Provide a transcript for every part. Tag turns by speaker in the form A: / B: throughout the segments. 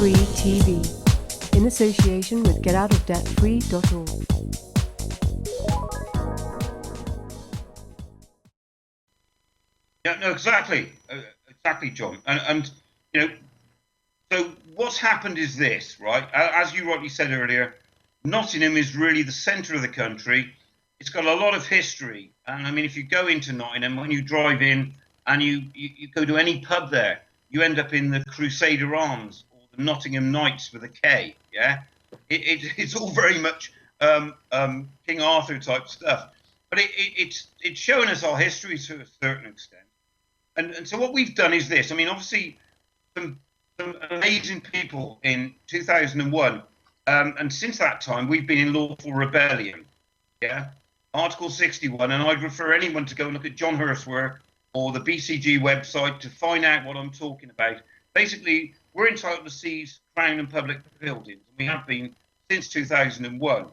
A: Free TV, in association with getoutofdebtfree.org.
B: Yeah, no, exactly, John. And you know, so what's happened is this, right? As you rightly said earlier, Nottingham is really the centre of the country. It's got a lot of history, and I mean, if you go into Nottingham, when you drive in and you go to any pub there, you end up in the Crusader Arms or the Nottingham Knights with a K. Yeah, it's all very much King Arthur type stuff, but it's showing us our history to a certain extent. And so what we've done is this. I mean, obviously, some amazing people in 2001, and since that time, we've been in lawful rebellion. Yeah, Article 61, and I'd refer anyone to go and look at John Hurst's work or the BCG website to find out what I'm talking about. Basically, we're entitled to seize Crown and public buildings. We have been since 2001.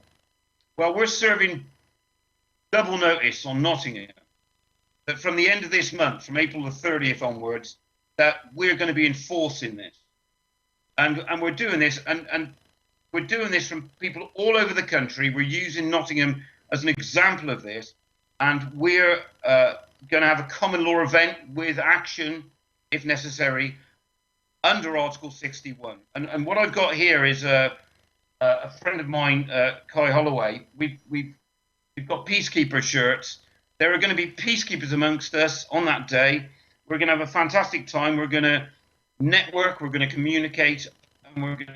B: Well, we're serving double notice on Nottingham that from the end of this month, from April the 30th onwards, that we're going to be enforcing this. And we're doing this, and we're doing this from people all over the country. We're using Nottingham as an example of this, and we're going to have a common law event with action, if necessary, under Article 61. And what I've got here is a friend of mine, Kai Holloway. We've got peacekeeper shirts. There are going to be peacekeepers amongst us on that day. We're going to have a fantastic time. We're going to network. We're going to communicate, and we're going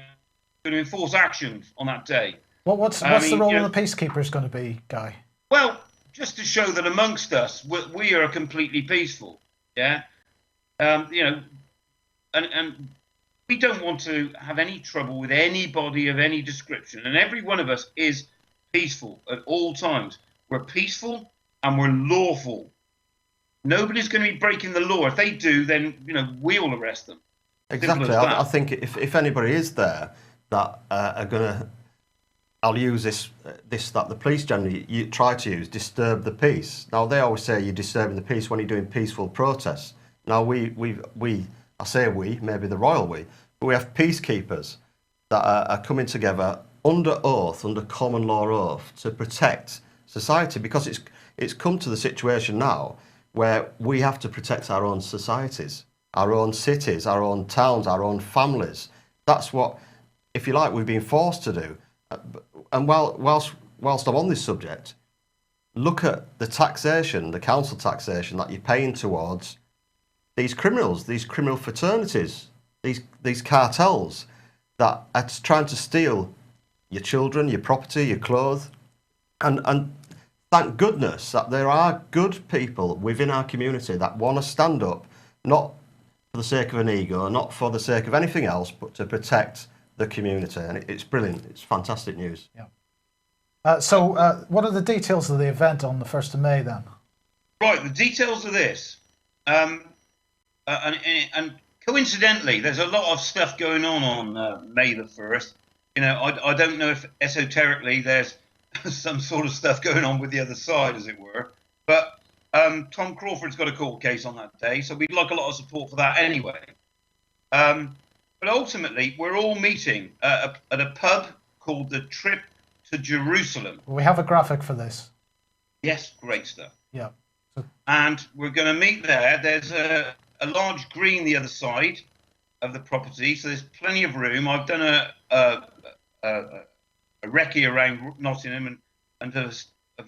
B: to enforce actions on that day.
C: What's the role of the peacekeepers going to be, Guy?
B: Well, just to show that amongst us, we are completely peaceful. Yeah, and we don't want to have any trouble with anybody of any description. And every one of us is peaceful at all times. We're peaceful and we're lawful. Nobody's going to be breaking the law. If they do, then we'll arrest them.
D: Exactly. I think if anybody is there that are going to, I'll use that the police generally try to use, disturb the peace. Now they always say you're disturbing the peace when you're doing peaceful protests. Now I say we, maybe the royal we, but we have peacekeepers that are coming together under oath, under common law oath, to protect society, because it's come to the situation now where we have to protect our own societies, our own cities, our own towns, our own families. That's what, if you like, we've been forced to do. And whilst I'm on this subject, look at the taxation, the council taxation that you're paying towards these criminals, these criminal fraternities, these cartels that are trying to steal your children, your property, your clothes. And thank goodness that there are good people within our community that want to stand up, not for the sake of an ego, not for the sake of anything else, but to protect the community. And it's brilliant. It's fantastic news.
C: Yeah. So what are the details of the event on the 1st of May then?
B: Right, the details of this. And coincidentally, there's a lot of stuff going on May the 1st. I don't know if esoterically there's some sort of stuff going on with the other side, as it were. But Tom Crawford's got a court case on that day, so we'd like a lot of support for that anyway. But ultimately, we're all meeting at a pub called the Trip to Jerusalem.
C: We have a graphic for this.
B: Yes, great stuff.
C: Yeah.
B: And we're going to meet there. There's a large green the other side of the property, so there's plenty of room. I've done a recce around Nottingham and have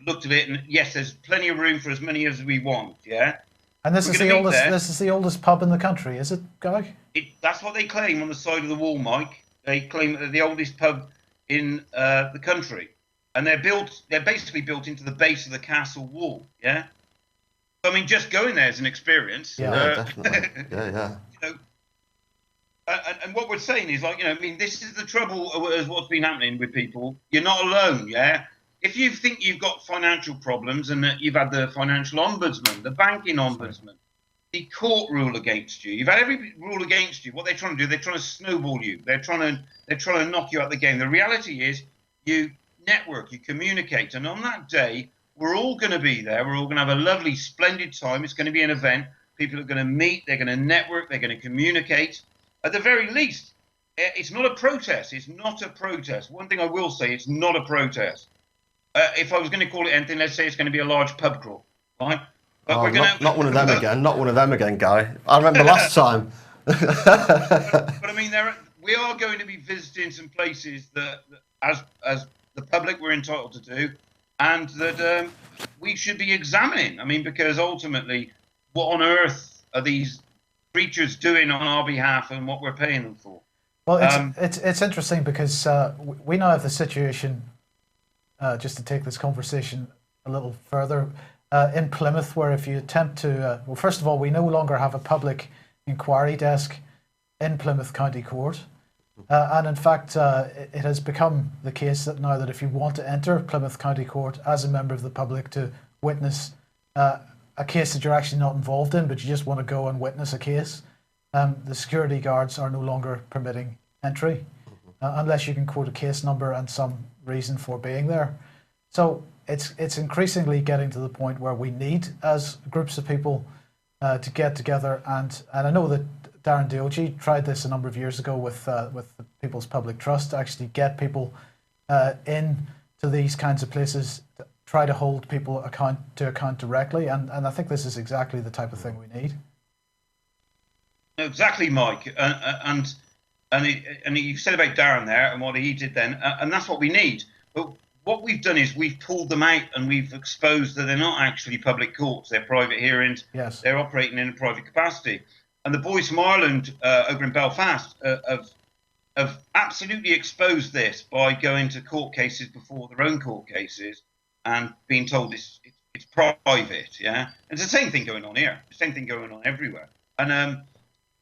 B: looked at it, and yes, there's plenty of room for as many as we want. Yeah.
C: And this is the oldest. This is the oldest pub in the country, is it, Guy?
B: That's what they claim on the side of the wall, Mike. They claim that they're the oldest pub in the country, and they're basically built into the base of the castle wall. Yeah. I mean, just going there is an experience.
D: Yeah, definitely. Yeah.
B: And what we're saying is, this is the trouble as what's been happening with people. You're not alone, yeah? If you think you've got financial problems and that you've had the financial ombudsman, the banking ombudsman, the court rule against you, you've had every rule against you, what they're trying to do, they're trying to snowball you. They're trying to knock you out of the game. The reality is you network, you communicate. And on that day, we're all going to be there. We're all going to have a lovely, splendid time. It's going to be an event. People are going to meet. They're going to network. They're going to communicate. At the very least, it's not a protest. It's not a protest. One thing I will say, it's not a protest. If I was going to call it anything, let's say it's going to be a large pub crawl, right? But we're going
D: not one of them again. Not one of them again, Guy. I remember last time.
B: But I mean, we are going to be visiting some places that as the public we're entitled to do, and that we should be examining. I mean, because ultimately, what on earth are these creatures doing on our behalf, and what we're paying them for?
C: Well, it's interesting because we now have the situation, just to take this conversation a little further, in Plymouth, where if you attempt to, well, first of all, we no longer have a public inquiry desk in Plymouth County Court. And in fact, it has become the case that now that if you want to enter Plymouth County Court as a member of the public to witness a case that you're actually not involved in, but you just want to go and witness a case, the security guards are no longer permitting entry unless you can quote a case number and some reason for being there. So it's increasingly getting to the point where we need, as groups of people, to get together, and I know that Darren Diochi tried this a number of years ago with the People's Public Trust to actually get people in to these kinds of places, to try to hold people to account directly, and I think this is exactly the type of thing we need.
B: Exactly, Mike, and you said about Darren there and what he did then, and that's what we need. But what we've done is we've pulled them out and we've exposed that they're not actually public courts; they're private hearings.
C: Yes.
B: They're operating in a private capacity. And the boys from Ireland over in Belfast have absolutely exposed this by going to court cases before their own court cases and being told it's private, yeah. And it's the same thing going on here. The same thing going on everywhere. And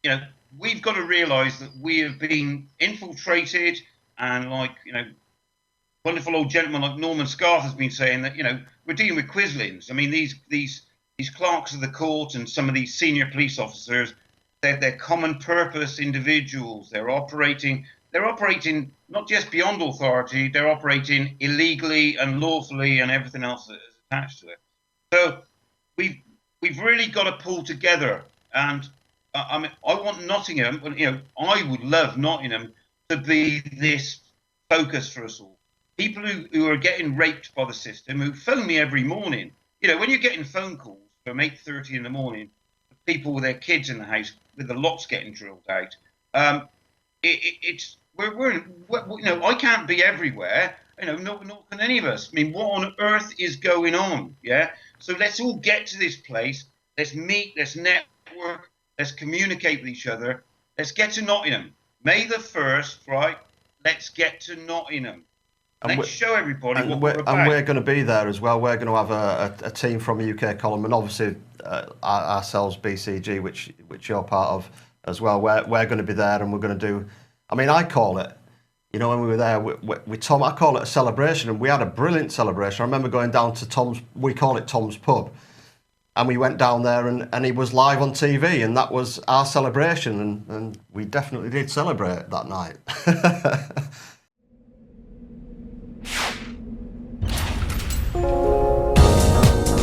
B: you know, we've got to realise that we have been infiltrated, and like, you know, wonderful old gentleman like Norman Scarth has been saying that, you know, we're dealing with quislings. I mean, these clerks of the court and some of these senior police officers, they're common purpose individuals. They're operating not just beyond authority, they're operating illegally and lawfully and everything else that is attached to it. So we've really got to pull together. And I mean, I want Nottingham, you know, I would love Nottingham to be this focus for us all. People who are getting raped by the system, who phone me every morning. You know, when you're getting phone calls from 8:30 in the morning, people with their kids in the house with the locks getting drilled out, we're you know, I can't be everywhere. You know, nor can any of us. I mean, what on earth is going on? Yeah. So let's all get to this place. Let's meet. Let's network. Let's communicate with each other. Let's get to Nottingham. May the 1st, right? Let's get to Nottingham. Let's show everybody what we're about.
D: And we're going to be there as well. We're going to have a team from the UK column, and obviously ourselves, BCG, which you're part of as well. We're going to be there, and we're going to do. I mean, I call it. You know, when we were there with Tom, I call it a celebration, and we had a brilliant celebration. I remember going down to Tom's. We call it Tom's Pub, and we went down there, and he was live on TV, and that was our celebration, and we definitely did celebrate that night.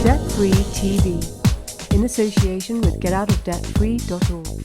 A: Debt Free TV, in association with GetOutOfDebtFree.org.